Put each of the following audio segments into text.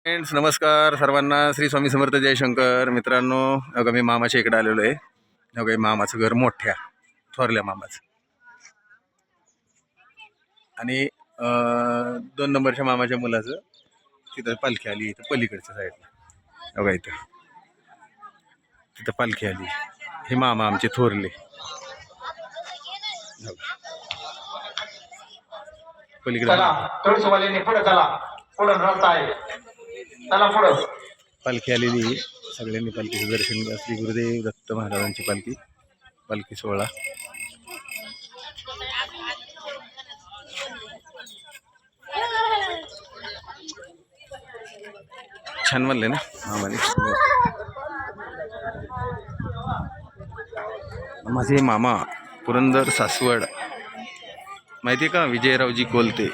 Friends नमस्कार सर्वांना. श्री स्वामी समर्थ जयशंकर. मित्रांनो, अगं मी मामाच्या इकडे आलेलो आहे. अगं मामाचं घर मोठ्या थोरल्या मामाचं आणि 2 नंबरच्या मामाच्या मुलाचं तिथं पालखी आली. इथं पलीकडच्या साईडला अगं तिथं पालखी आली. हे मामा आमचे थोरले पलीकडे पालखी आलेली. सगळ्यांनी पालखीचं दर्शन घ्या. श्री गुरुदेव दत्त महाराजांची पालखी सोहळा. छान म्हणले ना मामाने. माझे मामा पुरंदर सासवड माहिती आहे का, विजयरावजी कोलते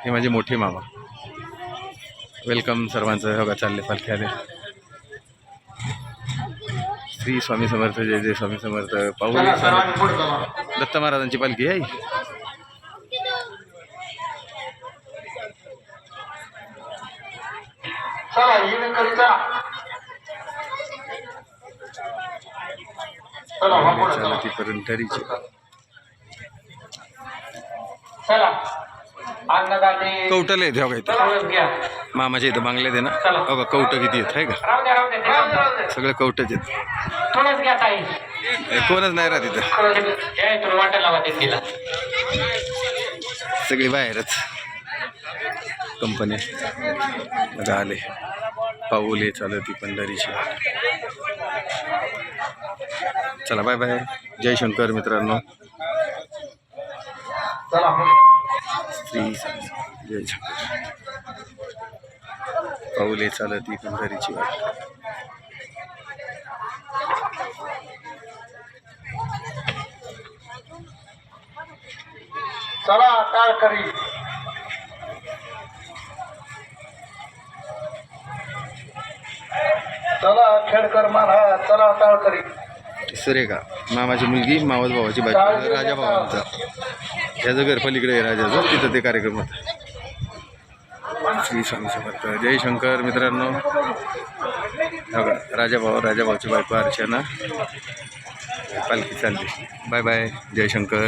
हे माझे मोठे मामा. वेलकम सर्वांचं. बघा चालले पालखी आले. श्री स्वामी समर्थ. जय जय स्वामी समर्थ. पाहुणे दत्त महाराजांची पालखी आहे. ती पर्यंतरीची कवटल येते हो का मामाच्या इथं बांगल्यात आहे ना. बघा कवट किती येत आहे का. सगळे कवटच येत. कोणच नाही राहत इथं. सगळी बाहेरच कंपन्या आले. पाऊले चालत ती पंढरीची. चला बाय बाय. जयशंकर मित्रांनो. श्री जयशंकर. पाऊले चालत ती पंढरीची वाट. चला टाळकरी. चला खेडकर महाराज. चला टाळकरी. सुरेखा मामाची मुलगी मावस भावाची बायको राजा भावांचा. ह्याचं घर पलीकडे आहे राजाचं. तिथं ते कार्यक्रम होता. श्री स्वामी समर्थ. जयशंकर मित्रांनो. बघा राजाभाऊची बायको अर्चना. पालखी चालली. Bye bye. जयशंकर.